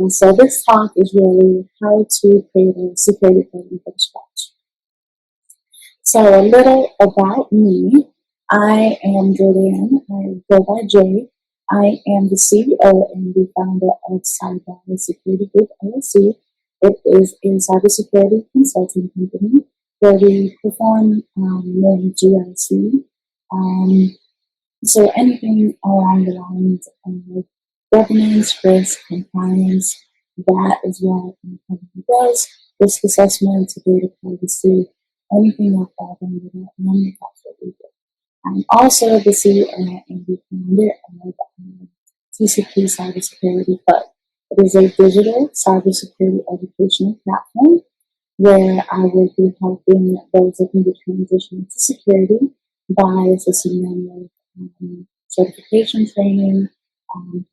So this talk is really how to create a security program from scratch. So a little about me. I am Jordanne. I go by Jay. I am the CEO and the founder of Cyber Security Group LLC. It is a cybersecurity consulting company where we perform in GRC. So anything along the lines of governance, risk, compliance, that is what my company does. Risk assessment, data privacy, anything like that, and that's what we do. I'm also the CEO and the founder of TCP Cybersecurity Hub. It is a digital cybersecurity educational platform where I will be helping those looking to transition to security by assisting them with certification training,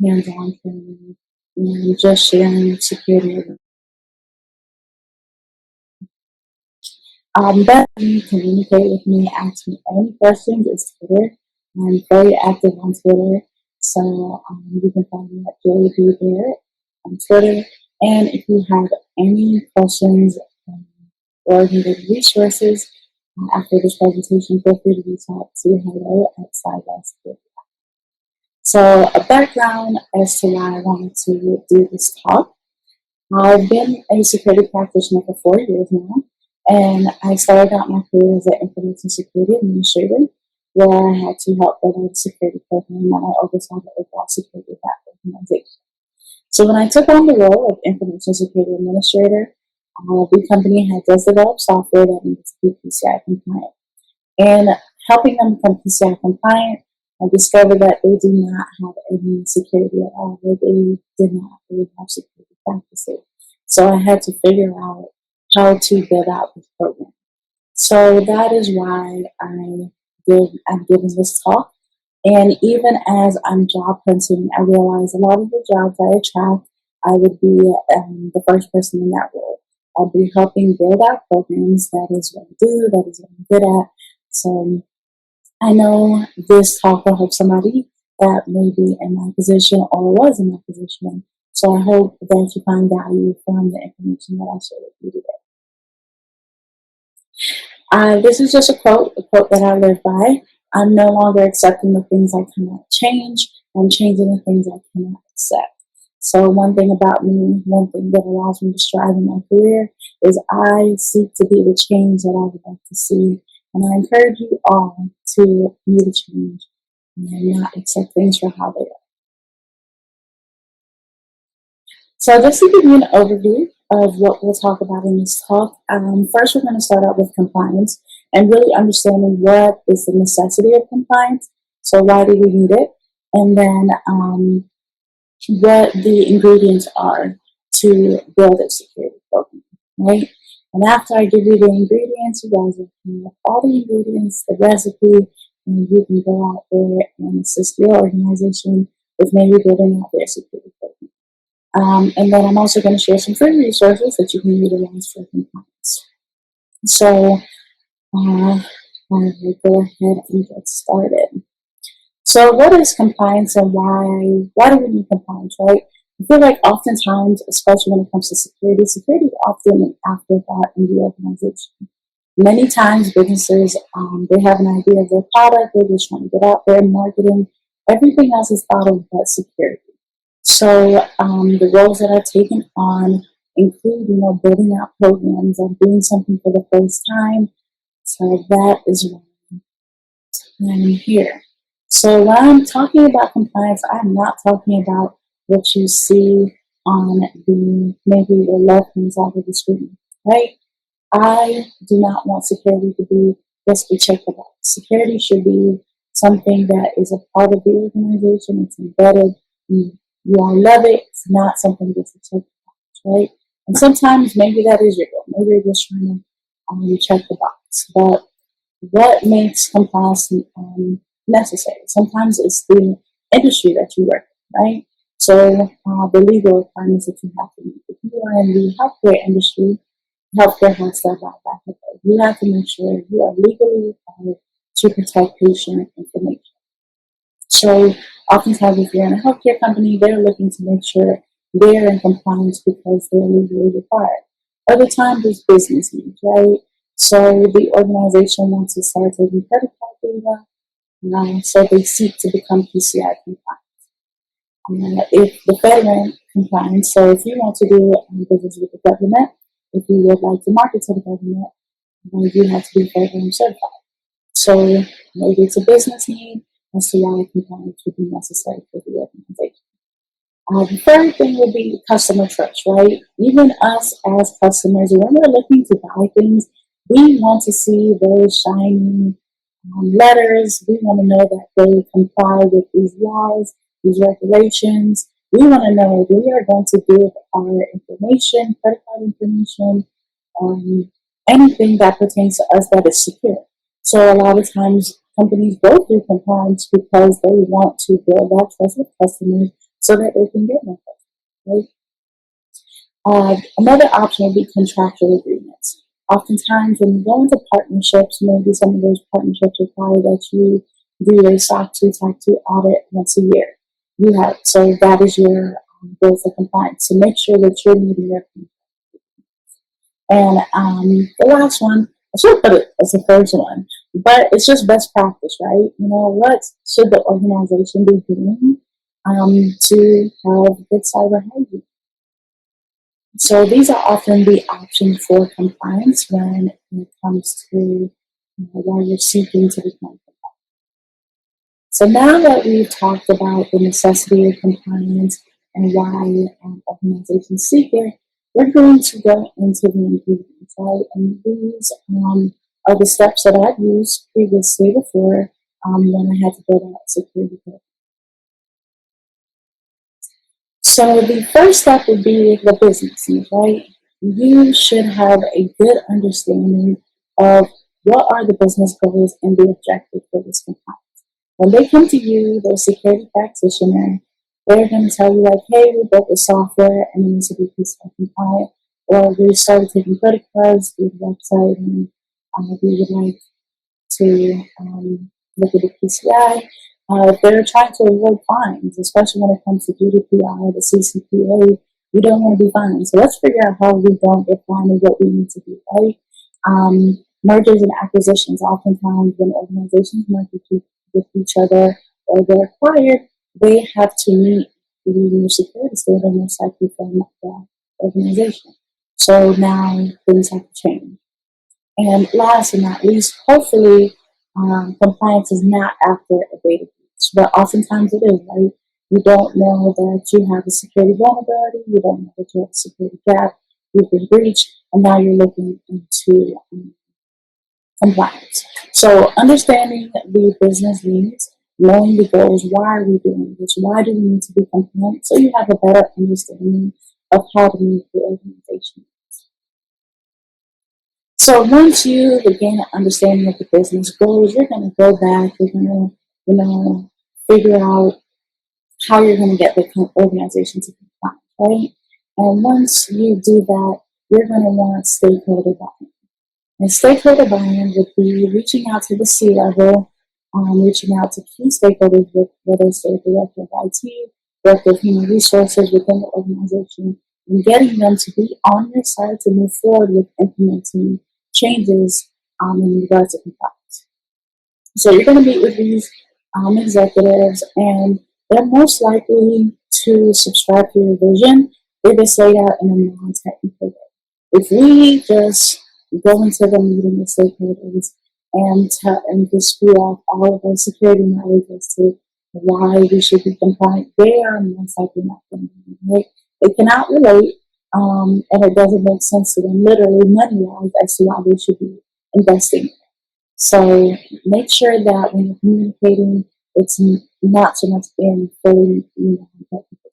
hands-on training, and just sharing security. But you can communicate with me, ask me any questions. It's Twitter. I'm very active on Twitter, so you can find me at JB Barrett on Twitter. And if you have any questions or needed resources after this presentation, feel free to reach out to hello@cybersecurity. So a background as to why I wanted to do this talk. I've been a security practitioner for 4 years now, and I started out my career as an information security administrator, where I had to help build out a security program and I oversaw the overall security of that organization. So when I took on the role of information security administrator, the company had just developed software that needed to be PCI compliant. And helping them become PCI compliant, I discovered that they do not have any security at all. They did not really have security practices. So I had to figure out how to build out this program. So that is why I'm giving this talk. And even as I'm job hunting, I realize a lot of the jobs I attract, I would be the first person in that role. I'd be helping build out programs. That is what I do. That is what I'm good at. So I know this talk will help somebody that may be in my position or was in my position. So I hope that you find value from the information that I share with you today. This is just a quote that I live by. I'm no longer accepting the things I cannot change. I'm changing the things I cannot accept. So one thing about me, one thing that allows me to strive in my career is I seek to be the change that I would like to see. And I encourage you all to be the change and not accept things for how they are. So just to give you an overview of what we'll talk about in this talk, first we're going to start out with compliance and really understanding what is the necessity of compliance. So why do we need it? And then what the ingredients are to build a security program, right? And after I give you the ingredients, you guys will have all the ingredients, the recipe, and you can go out there and assist your organization with maybe building out their security program. And then I'm also going to share some free resources that you can utilize for compliance. So I will go ahead and get started. So what is compliance and why do we need compliance, right? I feel like oftentimes, especially when it comes to security is often an afterthought in the organization. Many times businesses, they have an idea of their product, they're just trying to get out there and marketing. Everything else is thought of but security. So the roles that I've taken on include, building out programs and doing something for the first time. So that is why I'm here. So when I'm talking about compliance, I'm not talking about what you see on maybe the left-hand side of the screen, right? I do not want security to be just a check the box. Security should be something that is a part of the organization. It's embedded. You all love it. It's not something that's a check the box, right? And sometimes maybe that is your goal. Maybe you're just trying to check the box. But what makes compliance necessary? Sometimes it's the industry that you work in, right? So the legal requirements that you have to meet. If you are in the healthcare industry, healthcare has to abide by HIPAA. You have to make sure you are legally required to protect patient information. So oftentimes if you're in a healthcare company, they're looking to make sure they're in compliance because they're legally required. Other times it's business needs, right? So the organization wants to start taking credit card data, so they seek to become PCI compliant. If the federal compliance, so if you want to do business with the government, if you would like to market to the government, you have to be federal certified. So maybe it's a business need, as to why compliance would be necessary for the organization. The third thing would be customer trust, right? Even us as customers, when we're looking to buy things, we want to see those shiny letters. We want to know that they comply with these laws, these regulations. We want to know we are going to give our information, credit card information, anything that pertains to us that is secure. So a lot of times companies go through compliance because they want to build that trust with customers so that they can get more customers, right? Another option would be contractual agreements. Oftentimes when you go into partnerships, maybe some of those partnerships require that you do a SOC 2 Type 2 audit once a year. So that is your goal for compliance. So make sure that you're meeting your compliance. And the last one, I should put it as the first one, but it's just best practice, right? What should the organization be doing to have good cyber hygiene? So these are often the options for compliance when it comes to why you're seeking to become compliant. So now that we've talked about the necessity of compliance and why organizations seek it, we're going to go into the ingredients, right? And these are the steps that I've used previously before when I had to build out security code. So the first step would be the business needs, right? You should have a good understanding of what are the business goals and the objectives for this compliance. When they come to you, their security practitioner, they're going to tell you like, hey, we built the software and it needs to be PCI compliant, or we started taking credit cards through the website and we would like to look at the PCI. They're trying to avoid fines, especially when it comes to GDPR, the CCPA. We don't want to be fined. So let's figure out how we don't get fined and what we need to do, right? Mergers and acquisitions, oftentimes when organizations merge with each other or they're acquired, they have to meet the new security standard most likely from that organization. So now things have to change. And last but not least, hopefully, compliance is not after a data breach, but oftentimes it is, right? You don't know that you have a security vulnerability, you don't know that you have a security gap, you've been breached, and now you're looking into compliance. So understanding the business needs, knowing the goals, why are we doing this, why do we need to be compliant, so you have a better understanding of how to meet the organization. So once you begin understanding of the business goals, you're going to go back, you're going to, figure out how you're going to get the organization to comply, right? And once you do that, you're going to want stakeholder buy-in. And stakeholder buy-in would be reaching out to the C-level, reaching out to key stakeholders, whether it's the director of IT, director of human resources within the organization, and getting them to be on your side to move forward with implementing changes in regards to compliance. So you're going to meet with these executives, and they're most likely to subscribe to your vision if it's laid out in a non-technical way. If we just go into the meeting with stakeholders and just spew off all of our security knowledge as to why we should be compliant, they are most likely not going to be right. They cannot relate, and it doesn't make sense to them, literally money-wise, as to why they should be investing. So make sure that when you're communicating, it's not so much in fully, technical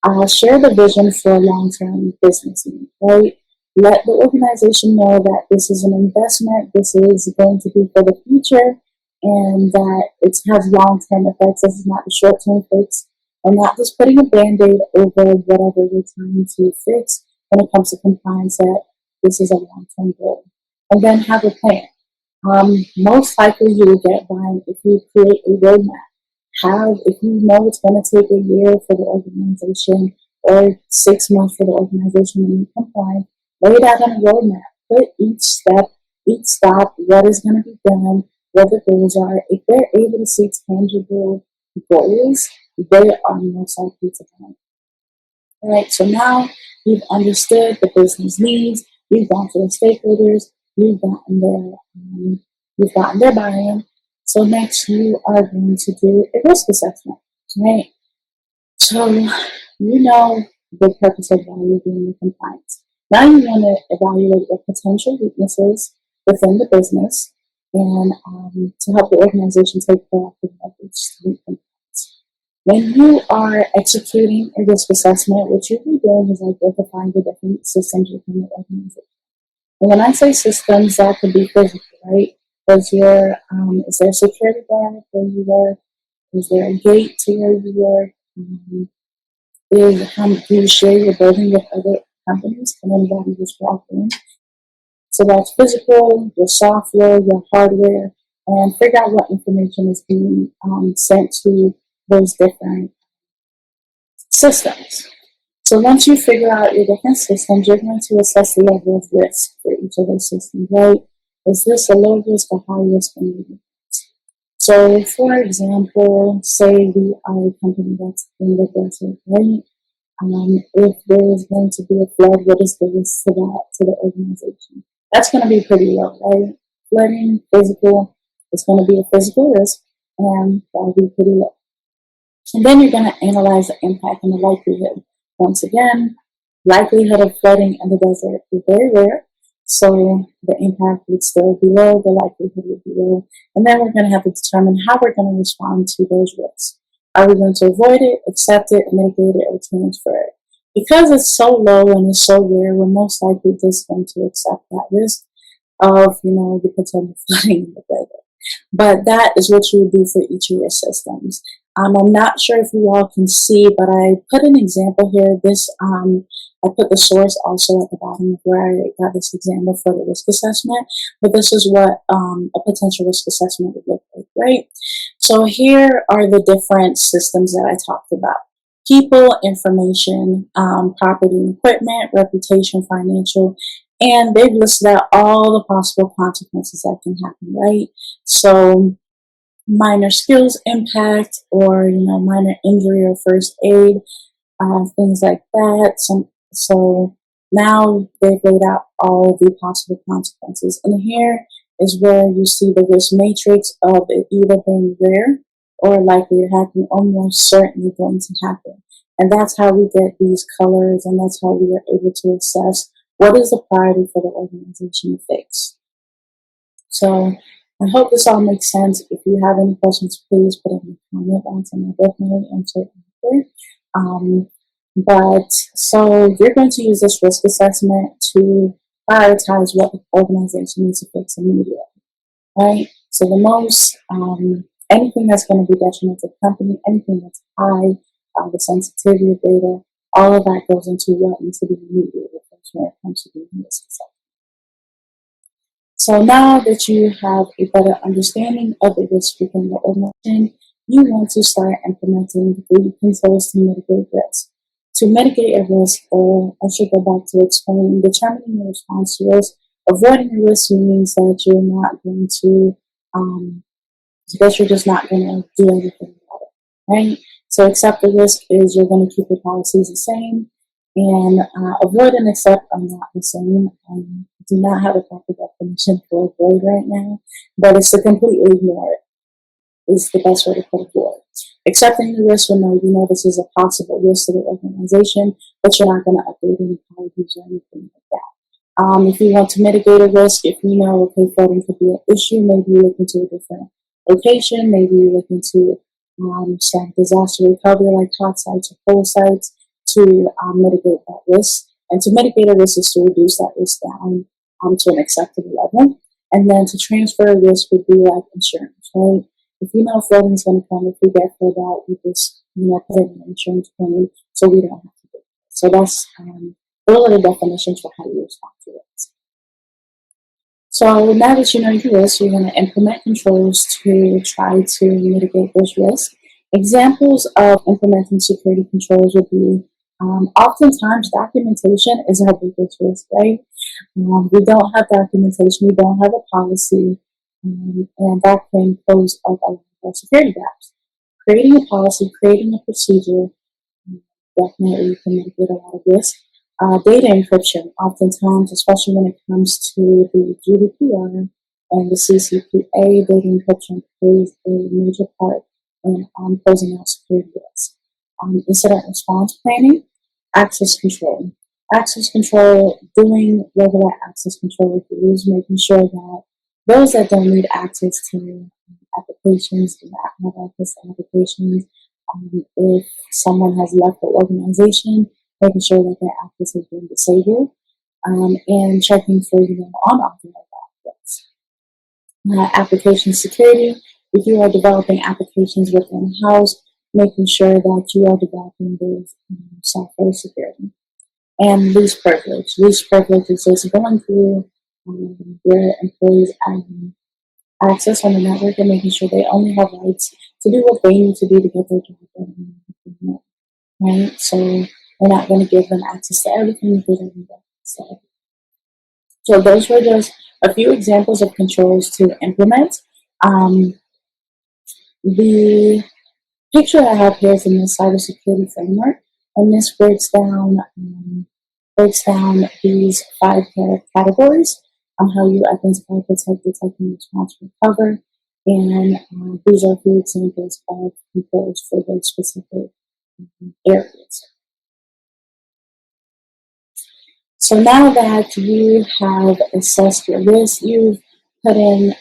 terms. Share the vision for a long-term business need, right? Let the organization know that this is an investment, this is going to be for the future, and that it has long-term effects. This is not a short-term fix, and not just putting a band-aid over whatever you're trying to fix when it comes to compliance, that this is a long-term goal. And then have a plan. Most likely you will get buy-in if you create a roadmap. If you know it's going to take a year for the organization or 6 months for the organization to be compliant, lay it out on a roadmap. Put each step, each stop, what is going to be done, what the goals are. If they're able to see tangible goals, they are most likely to come. All right, so now you've understood the business needs, you've gone to the stakeholders, you've gotten their buy-in. So next you are going to do a risk assessment, right? So you know the purpose of why you're doing the compliance. Now you want to evaluate the potential weaknesses within the business and to help the organization take proactive measures to meet compliance. When you are executing a risk assessment, what you'll be doing is identifying the different systems within the organization. And when I say systems, that could be physical, right? Is there a security guard where you work? Is there a gate to where you work? Do you share your building with other companies? Can anybody just walk in? So that's physical, your software, your hardware, and figure out what information is being sent to those different systems. So once you figure out your different systems, you're going to assess the level of risk for each of those systems, right? Is this a low risk or high risk? So, for example, say we are a company that's in the desert, right? If there is going to be a flood, what is the risk to the organization? That's going to be pretty low, right? Flooding, physical, it's going to be a physical risk, and that'll be pretty low. And then you're going to analyze the impact and the likelihood. Once again, likelihood of flooding in the desert is very rare, so the impact would still be low, the likelihood would be low. And then we're going to have to determine how we're going to respond to those risks. Are we going to avoid it, accept it, mitigate it, or transfer it? Because it's so low and it's so rare, we're most likely just going to accept that risk of, the potential flooding in the desert. But that is what you would do for each of your systems. I'm not sure if you all can see, but I put an example here. I put the source also at the bottom of where I got this example for the risk assessment. But this is what a potential risk assessment would look like, right? So here are the different systems that I talked about. People, information, property and equipment, reputation, financial, and they've listed out all the possible consequences that can happen, right? So minor skills impact or, minor injury or first aid, things like that. So now they've laid out all the possible consequences. And here is where you see the risk matrix of it either being rare or likely to happen or most certainly going to happen. And that's how we get these colors, and that's how we are able to assess what is the priority for the organization to fix. So I hope this all makes sense. If you have any questions, please put it in the comment box and I'll definitely answer it. But so you're going to use this risk assessment to prioritize what the organization needs to fix immediately, right? So the most, anything that's going to be detrimental to the company, anything that's high, the sensitivity of data, all of that goes into what needs to be immediately fixed when it comes to doing risk assessment. So now that you have a better understanding of the risk within the organization, you want to start implementing the controls to mitigate risk. To mitigate a risk, I should go back to explain, determining your response to risk. Avoiding a risk means that you're not going to, you're just not going to do anything about it, right? So accept the risk is you're going to keep your policies the same, and avoid and accept are not the same. I do not have a proper definition for avoid right now, but it's to completely ignore it is the best way to put avoid. Accepting the risk will know this is a possible risk to the organization, but you're not going to update any policies or anything like that. If you want to mitigate a risk, if you know, okay, flooding could be an issue, maybe you look into a different location, maybe you look into some disaster recovery like hot sites or cold sites to mitigate that risk. And to mitigate a risk is to reduce that risk down to an acceptable level. And then to transfer a risk would be like insurance, right? If you know flooding is going to come, if we get flooded out, we just, put in an insurance claim so we don't have to do it. So that's, those are the definitions for how you respond to it. So now that you know your risk, you're going to implement controls to try to mitigate those risks. Examples of implementing security controls would be Oftentimes, documentation is our biggest risk, right? We don't have documentation, we don't have a policy, and that can pose up a lot of security gaps. Creating a policy, creating a procedure, definitely can mitigate a lot of risk. Data encryption, oftentimes, especially when it comes to the GDPR and the CCPA, data encryption plays a major part in closing out security risks. Incident response planning, access control. Access control, doing regular access control reviews, making sure that those that don't need access to applications do not have access to applications. If someone has left the organization, making sure that their access has been disabled, and checking for unauthorized access. Application security, if you are developing applications within house, making sure that you are developing those software security. And least privilege. Least privilege is just going through where employees access on the network and making sure they only have rights to do what they need to do to get their job done. Right? So we're not going to give them access to everything that they don't need. So those were just a few examples of controls to implement. The picture I have here is in the cybersecurity framework, and this breaks down these 5 categories on how you identify, protect, detect, and response, recover. And these are a few examples of controls for those specific areas. So now that you have assessed your risk, you've put in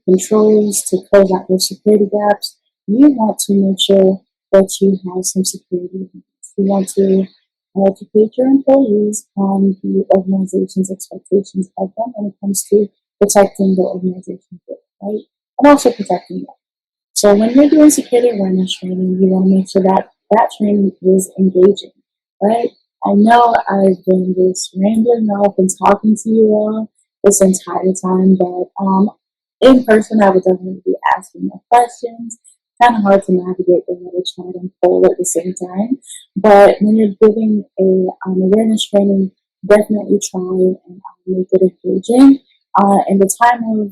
controls to close out your security gaps, you want to make sure that you have some security. You want to educate your employees on the organization's expectations of them when it comes to protecting the organization, right? And also protecting them. So when you're doing security awareness training, you want to make sure that that training is engaging, right? I know I've been just rambling off and talking to you all this entire time, but in person I would definitely be asking more questions. Kind of hard to navigate the little chat and poll at the same time, but when you're giving a awareness training, definitely try and make it engaging. In the time of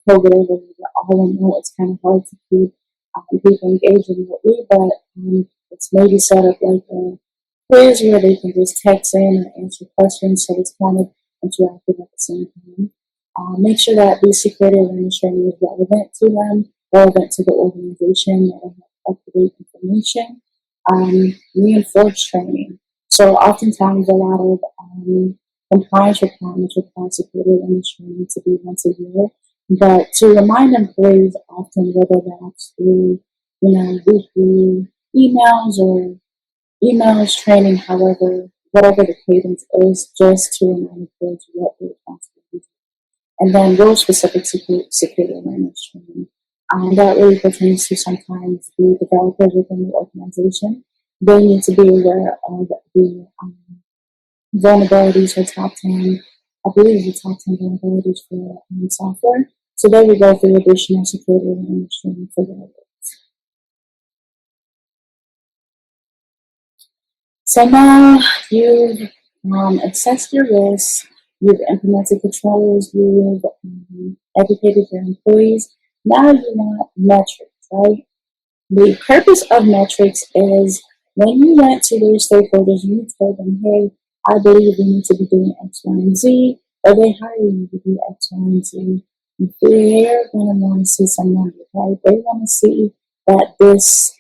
COVID, we all know it's kind of hard to keep people engaged remotely, but it's maybe set up like a quiz where they can just text in and answer questions, so it's kind of interactive at the same time. Make sure that the security awareness training is relevant to them, relevant to the organization, that have up-to-date information. Reinforce training. So oftentimes a lot of compliance requirements require security awareness training to be once a year, but to remind employees often, whether that's through weekly emails, training, however, whatever the cadence is, just to remind employees what their responsibilities are. And then role-specific security awareness training. That really pertains to sometimes the developers within the organization. They need to be aware of the vulnerabilities for top 10, I believe the top 10 vulnerabilities for software. So they would go through additional security awareness training for their work. So now you've assessed your risks, you've implemented controls, you've educated your employees. Now you want metrics, right? The purpose of metrics is when you went to those stakeholders, you told them, hey, I believe we need to be doing X, Y, and Z, or they hire you to do X, Y, and Z. They're going to want to see some numbers, right? They want to see that this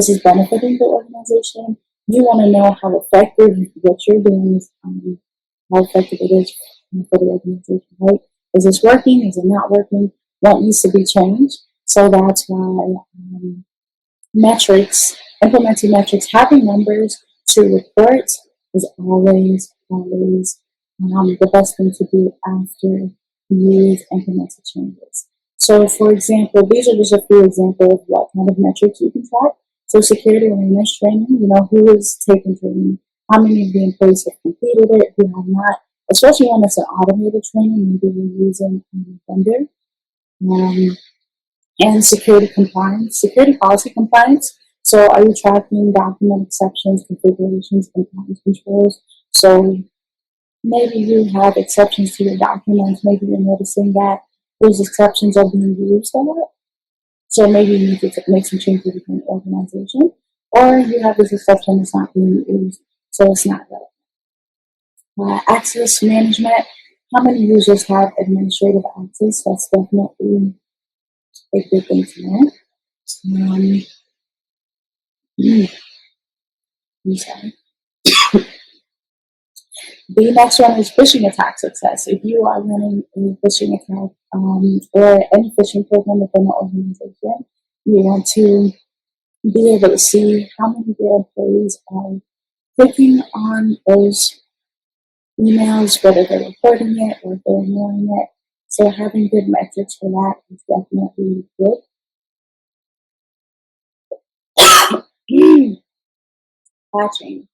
is benefiting the organization. You want to know how effective what you're doing is, how effective it is for the organization, right? Is this working? Is it not working? What needs to be changed? So that's why implementing metrics, having numbers to report is always the best thing to do after you've implemented changes. So, for example, these are just a few examples of what kind of metrics you can track. So, security awareness training, who is taking training, how many of the employees have completed it, who have not, especially when it's an automated training, maybe you're using a vendor. And security compliance, security policy compliance. So are you tracking document exceptions, configurations, compliance controls? So maybe you have exceptions to your documents. Maybe you're noticing that those exceptions are being used a lot. So maybe you need to make some changes within the organization. Or you have this exception that's not being used, so it's not relevant. Access management. How many users have administrative access? That's definitely a good thing to know. I'm sorry. The next one is phishing attack success. If you are running a phishing attack or any phishing program within an organization, you want to be able to see how many of your employees are clicking on those emails, whether they're reporting it or if they're ignoring it. So having good metrics for that is definitely good. Patching.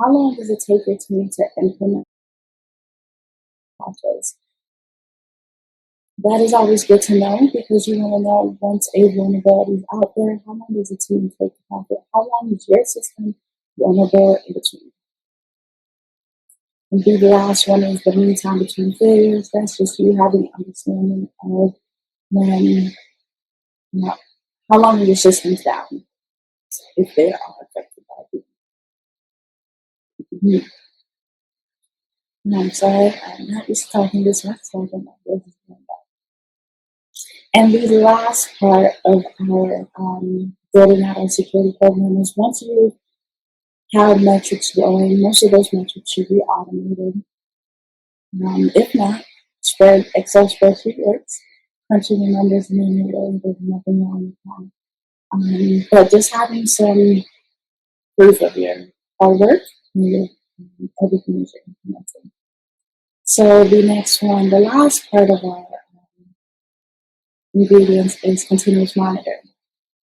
How long does it take your team to implement patches? That is always good to know because you want to know once a vulnerability is out there, how long does a team take to patch it? How long is your system vulnerable in between? And the last one is the mean time between failures. That's just you having an understanding of when, how long are your systems down if they are affected by it. I'm sorry, I'm not used to talking this much, so I don't know where this is going back. And the last part of our building out our security program is once you have metrics going, most of those metrics should be automated. If not, Excel spreadsheet works. Punching the numbers manually, there's nothing wrong with that. But just having some proof of your hard work and everything is implemented. So the next one, the last part of our ingredients is continuous monitoring.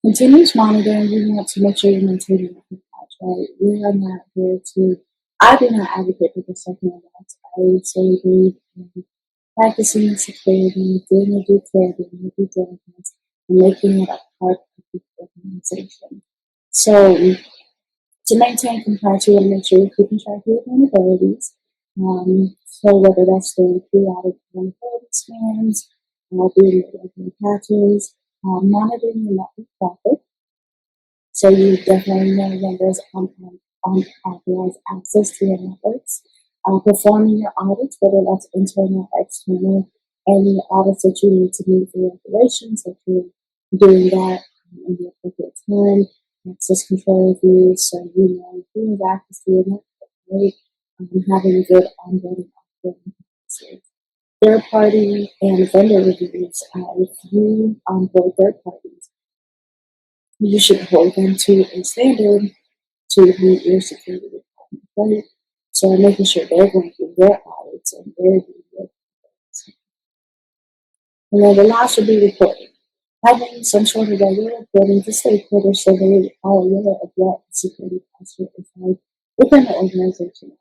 Continuous monitoring, we want to make sure you're maintaining the patch, right? We are not here to, I do not advocate for the second attacks. I say we practicing security, doing a due care, doing a due diligence, and making it a part of the organization. So to maintain compliance, you want to make sure you're keeping track of your vulnerabilities. So whether that's doing periodic vulnerability scans, doing regular patches, monitoring your network traffic. So you definitely know when there's unauthorized access to your networks. Performing your audits, whether that's internal or external, any audits that you need to meet the regulations, that you're doing that in the appropriate time. Access control reviews, so you know who has access to your network, right? Having good onboarding practices. Third party and vendor reviews. If you onboard third parties, you should hold them to a standard to meet your security requirements, right? So making sure they're going through their audits and they're doing their things. And then the last would be reporting. Having some sort of regular reporting to stakeholders so they are aware of what the security posture is like within the organization.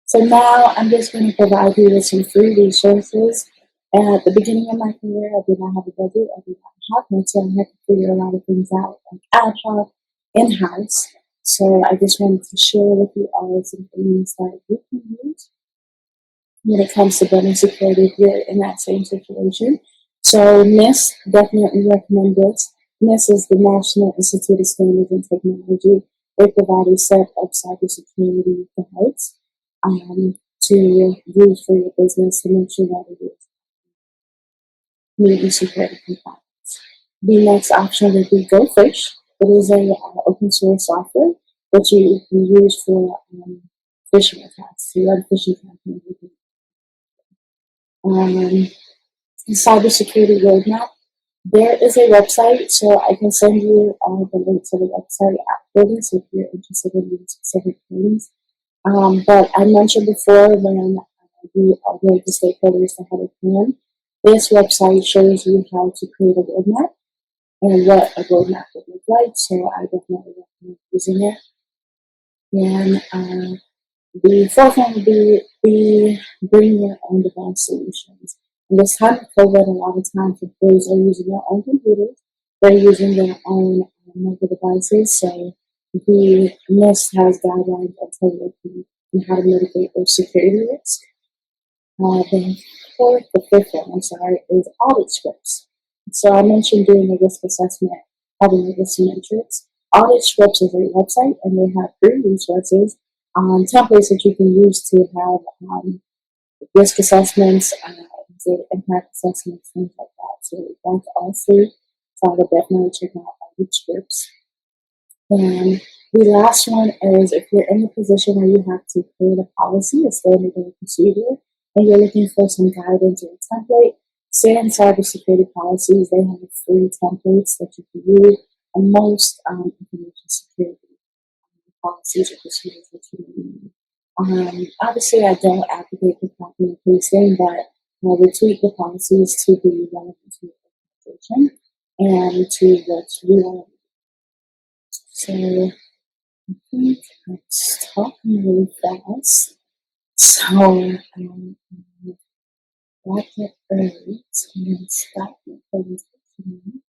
So now I'm just going to provide you with some free resources. At the beginning of my career, I did not have a budget. I did not have much, so I had to figure a lot of things out, like ad hoc, in-house. So I just wanted to share with you all some things that you can use when it comes to building security if you're in that same situation. So NIST, definitely recommend this. NIST is the National Institute of Standards and Technology. They provide a set of cybersecurity guides to use for your business to make sure that it is meeting security compliance. The next option would be GoFish. It is a open source software that you can use for phishing attacks. So you run phishing campaigns. Cybersecurity roadmap. There is a website, so I can send you the link to the website after this if you're interested in these specific things. But I mentioned before when we are going to stakeholders to have a plan, this website shows you how to create a roadmap and what a roadmap would look like. So I definitely recommend using it. And the fourth one would be bring your own device solutions. In this time of COVID, a lot of times employees are using their own computers they're using their own mobile devices. So the NIST has guidelines on teleworking and how to mitigate those security risks. The fifth one, is audit scripts. So I mentioned doing a risk assessment, having a risk matrix. Audit scripts is a website, and they have free resources, templates that you can use to have risk assessments, impact assessments, things like that. So that's all free. So I would definitely check out audit scripts. And the last one is if you're in the position where you have to create a policy, a standard or procedure, and you're looking for some guidance or a template, say in cybersecurity policies, they have free templates that you can use, and most information security policies or procedures that you need. Obviously, I don't advocate for copy and pasting, but we tweak the policies to be relevant to the organization and to what's real. So I think it's talking really fast. So wrap it early. So I'm going to stop my presentation.